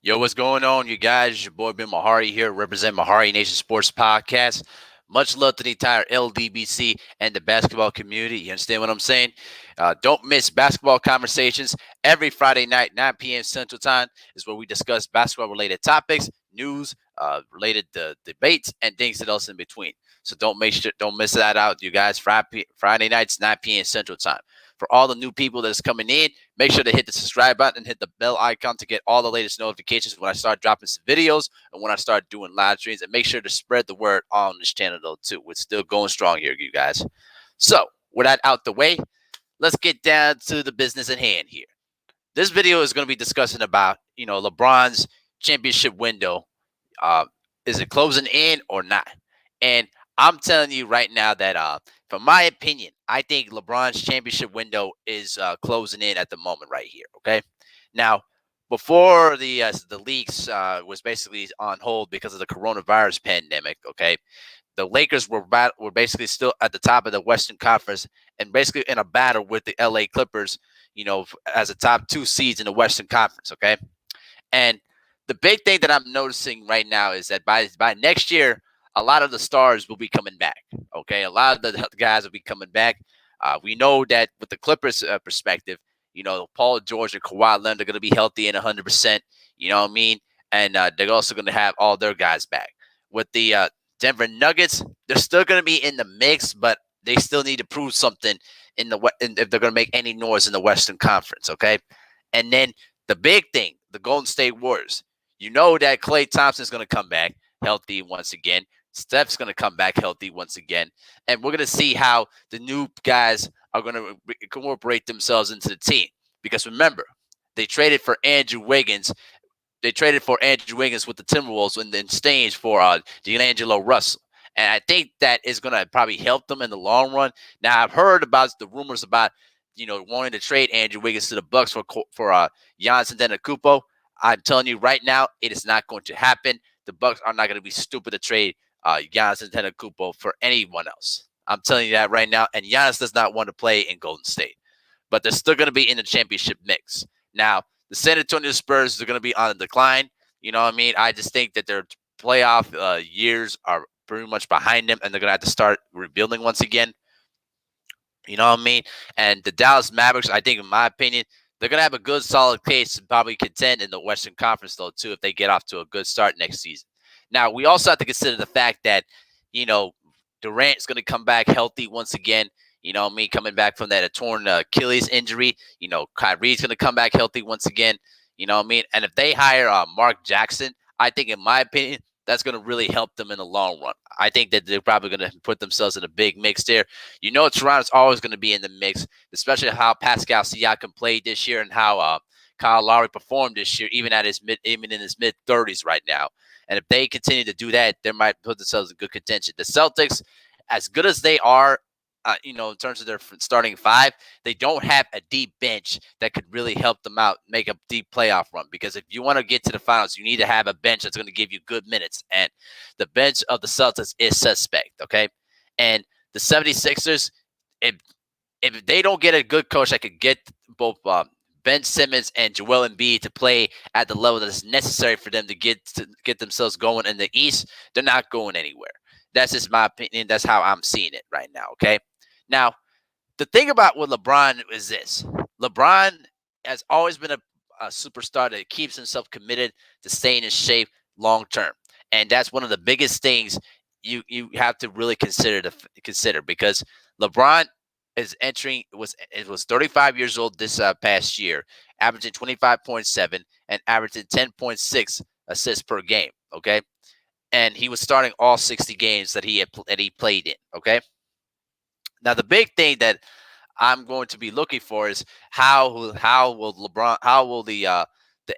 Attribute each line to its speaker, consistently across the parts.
Speaker 1: Yo, what's going on, you guys? Your boy Ben Mahari here, represent Mahari Nation Sports Podcast. Much love to the entire LDBC and the basketball community. You understand what I'm saying? Don't miss basketball conversations every Friday night, 9 p.m. Central Time, is where we discuss basketball-related topics, news, related to debates, and things else in between. So don't miss that out, you guys. Friday nights, 9 p.m. Central Time. For all the new people that's coming in, make sure to hit the subscribe button and hit the bell icon to get all the latest notifications when I start dropping some videos and when I start doing live streams. And make sure to spread the word on this channel, though, too. We're still going strong here, you guys. So, with that out the way, let's get down to the business at hand here. This video is going to be discussing about, LeBron's championship window. Uh, is it closing in or not? And I'm telling you right now that, from my opinion, I think LeBron's championship window is closing in at the moment right here. Okay, now before the leaks was basically on hold because of the coronavirus pandemic. Okay, the Lakers were basically still at the top of the Western Conference and basically in a battle with the LA Clippers. As a top two seeds in the Western Conference. Okay, and the big thing that I'm noticing right now is that by next year, a lot of the stars will be coming back. Okay, a lot of the guys will be coming back. We know that with the Clippers perspective, Paul George and Kawhi Leonard are going to be healthy and 100%. You know what I mean? And they're also going to have all their guys back. With the Denver Nuggets, they're still going to be in the mix, but they still need to prove something if they're going to make any noise in the Western Conference. Okay, and then the big thing, the Golden State Warriors. You know that Klay Thompson's going to come back healthy once again. Steph's going to come back healthy once again. And we're going to see how the new guys are going to incorporate themselves into the team. Because remember, they traded for Andrew Wiggins. They traded for Andrew Wiggins with the Timberwolves and then exchange for D'Angelo Russell. And I think that is going to probably help them in the long run. Now, I've heard about the rumors about wanting to trade Andrew Wiggins to the Bucks for Giannis Antetokounmpo. I'm telling you right now, it is not going to happen. The Bucks are not going to be stupid to trade Giannis Antetokounmpo for anyone else. I'm telling you that right now. And Giannis does not want to play in Golden State, but they're still going to be in the championship mix. Now, the San Antonio Spurs are going to be on a decline. You know what I mean? I just think that their playoff years are pretty much behind them, and they're going to have to start rebuilding once again. You know what I mean? And the Dallas Mavericks, I think, in my opinion, they're going to have a good, solid case to probably contend in the Western Conference, though, too, if they get off to a good start next season. Now, we also have to consider the fact that, you know, Durant is going to come back healthy once again. You know what I mean? Coming back from that torn Achilles injury. Kyrie's going to come back healthy once again. You know what I mean? And if they hire Mark Jackson, I think, in my opinion, that's going to really help them in the long run. I think that they're probably going to put themselves in a big mix there. Toronto's always going to be in the mix, especially how Pascal Siakam played this year and how Kyle Lowry performed this year, even in his mid 30s right now. And if they continue to do that, they might put themselves in good contention. The Celtics, as good as they are, in terms of their starting five, they don't have a deep bench that could really help them out, make a deep playoff run. Because if you want to get to the finals, you need to have a bench that's going to give you good minutes. And the bench of the Celtics is suspect, okay? And the 76ers, if they don't get a good coach that could get both Ben Simmons and Joel Embiid to play at the level that is necessary for them to get themselves going in the East, they're not going anywhere. That's just my opinion. That's how I'm seeing it right now, okay? Now, the thing about with LeBron is this. LeBron has always been a superstar that keeps himself committed to staying in shape long term. And that's one of the biggest things you have to really consider because LeBron is entering was 35 years old this past year, averaging 25.7 and averaging 10.6 assists per game, okay? And he was starting all 60 games that he played in, okay? Now, the big thing that I'm going to be looking for is how will the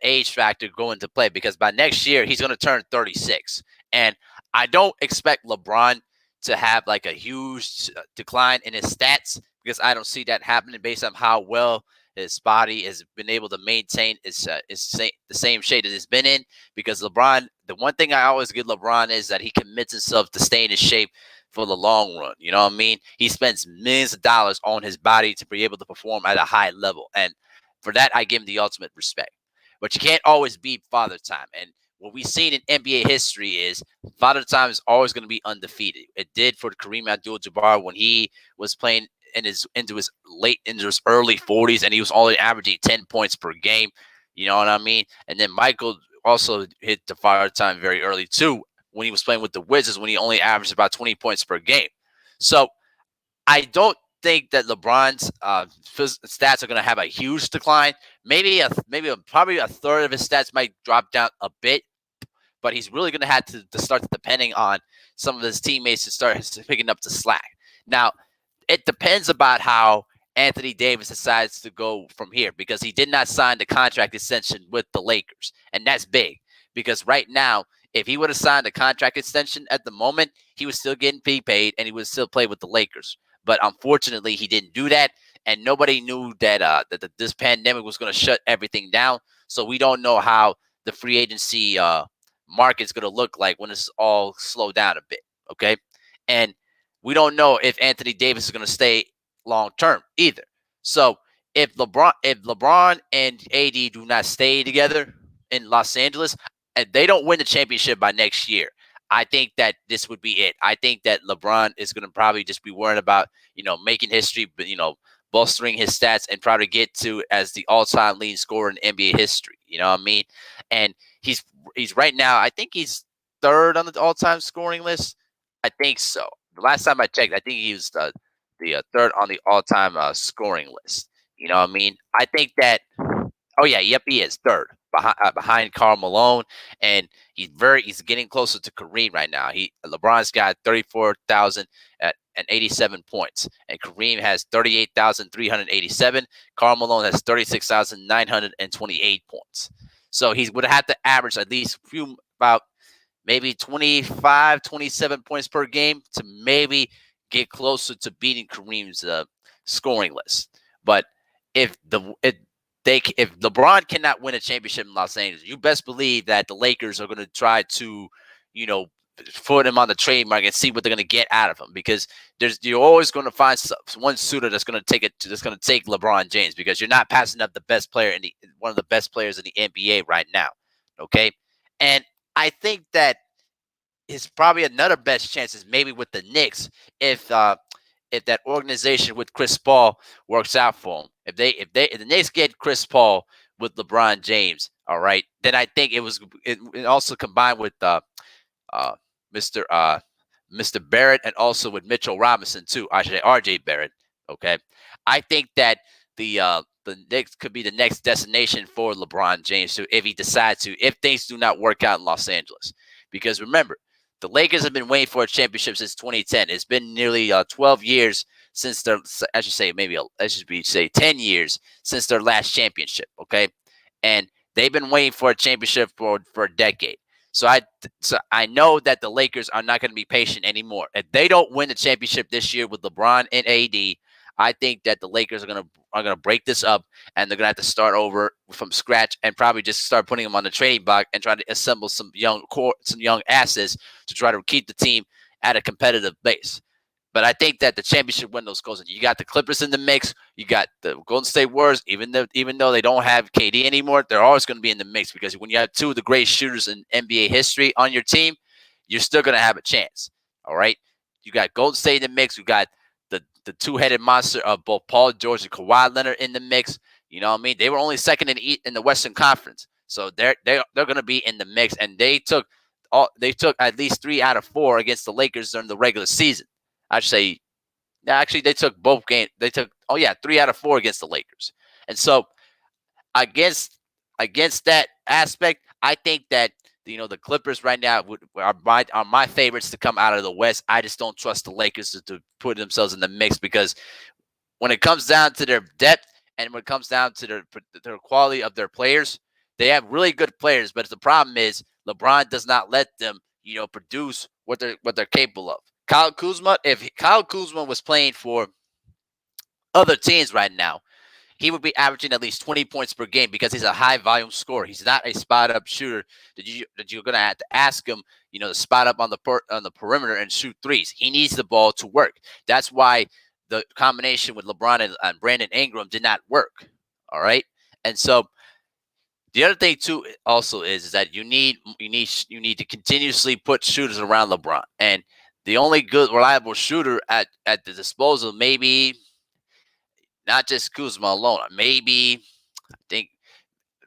Speaker 1: age factor go into play, because by next year he's going to turn 36, and I don't expect LeBron to have like a huge decline in his stats, because I don't see that happening based on how well his body has been able to maintain the same shape that it's been in. Because LeBron, the one thing I always give LeBron is that he commits himself to staying in shape for the long run. You know what I mean? He spends millions of dollars on his body to be able to perform at a high level. And for that, I give him the ultimate respect. but you can't always beat Father Time. And what we've seen in NBA history is Father Time is always going to be undefeated. It did for Kareem Abdul-Jabbar when he was playing into his early 40s, and he was only averaging 10 points per game. You know what I mean? And then Michael also hit the Father Time very early too when he was playing with the Wizards, when he only averaged about 20 points per game. So I don't think that LeBron's stats are going to have a huge decline. Probably a third of his stats might drop down a bit, but he's really going to have to start depending on some of his teammates to start picking up the slack. Now, it depends about how Anthony Davis decides to go from here, because he did not sign the contract extension with the Lakers, and that's big because right now, if he would have signed a contract extension at the moment, he was still getting paid and he would still play with the Lakers. But unfortunately, he didn't do that, and nobody knew that this pandemic was going to shut everything down. So we don't know how the free agency market's going to look like when it's all slowed down a bit. Okay, and we don't know if Anthony Davis is going to stay long term either. So if LeBron and AD do not stay together in Los Angeles, and they don't win the championship by next year, I think that this would be it. I think that LeBron is going to probably just be worried about, making history, but, bolstering his stats and probably get to as the all-time leading scorer in NBA history. You know what I mean? And he's right now, I think he's third on the all-time scoring list. I think so. The last time I checked, I think he was the third on the all-time scoring list. You know what I mean? I think that. Oh yeah, yep, he is third behind Karl Malone, and he's getting closer to Kareem right now. LeBron's got 34,000 and 87 points, and Kareem has 38,387. Karl Malone has 36,928 points. So he would have to average at least about maybe 25, 27 points per game to maybe get closer to beating Kareem's scoring list. But if if LeBron cannot win a championship in Los Angeles, you best believe that the Lakers are going to try to, you know, put him on the trade market and see what they're going to get out of him, because you're always going to find one suitor that's going to take LeBron James, because you're not passing up the best player one of the best players in the NBA right now. Okay, and I think that his probably another best chance is maybe with the Knicks, if that organization with Chris Paul works out for him. If the Knicks get Chris Paul with LeBron James, all right, then I think it also combined with uh, Mr. Mr. Barrett, and also with Mitchell Robinson too. I should say RJ Barrett. Okay, I think that the Knicks could be the next destination for LeBron James too, if he decides to, if things do not work out in Los Angeles. Because remember, the Lakers have been waiting for a championship since 2010. It's been nearly 12 years since I should say, maybe I should say 10 years since their last championship. Okay, and they've been waiting for a championship for a decade. So I know that the Lakers are not going to be patient anymore. If they don't win the championship this year with LeBron and AD, I think that the Lakers are gonna break this up, and they're gonna have to start over from scratch and probably just start putting them on the trading block and try to assemble some young assets to try to keep the team at a competitive base. But I think that the championship windows goes in. You got the Clippers in the mix. You got the Golden State Warriors. Even though they don't have KD anymore, they're always going to be in the mix, because when you have two of the great shooters in NBA history on your team, you're still going to have a chance. All right. You got Golden State in the mix. You got the two-headed monster of both Paul George and Kawhi Leonard in the mix. You know what I mean? They were only second in the Western Conference, so they're going to be in the mix. And they took at least 3 out of 4 against the Lakers during the regular season. I'd say, yeah, actually, they took both games. They took 3 out of 4 against the Lakers. And so against that aspect, I think that the Clippers right now are my favorites to come out of the West. I just don't trust the Lakers to put themselves in the mix, because when it comes down to their depth and when it comes down to their quality of their players, they have really good players. But the problem is LeBron does not let them produce what they're capable of. If Kyle Kuzma was playing for other teams right now, he would be averaging at least 20 points per game, because he's a high volume scorer. He's not a spot up shooter that you're going to have to ask him, to spot up on the perimeter and shoot threes. He needs the ball to work. That's why the combination with LeBron and Brandon Ingram did not work. All right. And so The other thing too also is that you need to continuously put shooters around LeBron. And the only good reliable shooter at the disposal, maybe not just Kuzma alone. Maybe I think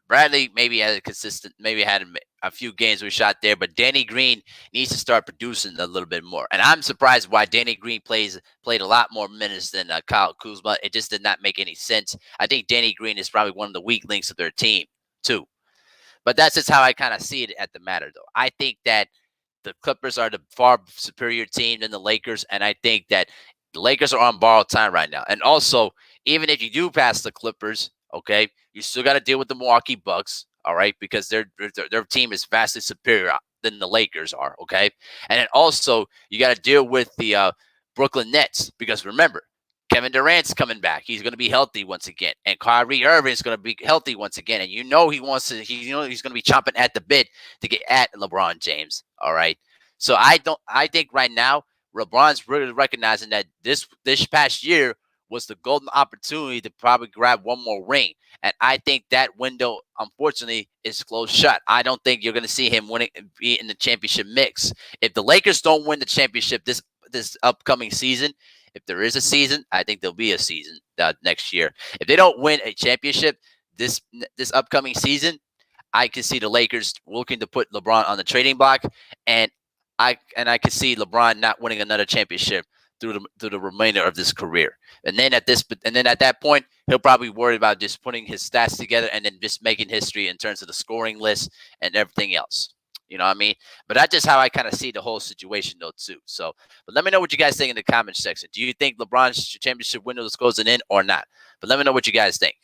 Speaker 1: Bradley maybe had a consistent, maybe had a few games we shot there, but Danny Green needs to start producing a little bit more. And I'm surprised why Danny Green played a lot more minutes than Kyle Kuzma. It just did not make any sense. I think Danny Green is probably one of the weak links of their team too. But that's just how I kind of see it at the matter, though. I think that the Clippers are the far superior team than the Lakers, and I think that the Lakers are on borrowed time right now. And also, even if you do pass the Clippers, okay, you still got to deal with the Milwaukee Bucks, all right, because their team is vastly superior than the Lakers are, okay. And then also you got to deal with the Brooklyn Nets because remember. Kevin Durant's coming back. He's going to be healthy once again, and Kyrie Irving is going to be healthy once again. And he wants to. He's going to be chomping at the bit to get at LeBron James. All right. So I think right now LeBron's really recognizing that this past year was the golden opportunity to probably grab one more ring. And I think that window, unfortunately, is closed shut. I don't think you're going to see him be in the championship mix. If the Lakers don't win the championship this upcoming season, if there is a season, I think there'll be a season next year. If they don't win a championship this upcoming season, I can see the Lakers looking to put LeBron on the trading block, and I can see LeBron not winning another championship through the remainder of this career. And then at that point, he'll probably worry about just putting his stats together and then just making history in terms of the scoring list and everything else. You know what I mean? But that's just how I kind of see the whole situation, though, too. So, but let me know what you guys think in the comments section. Do you think LeBron's championship window is closing in or not? But let me know what you guys think.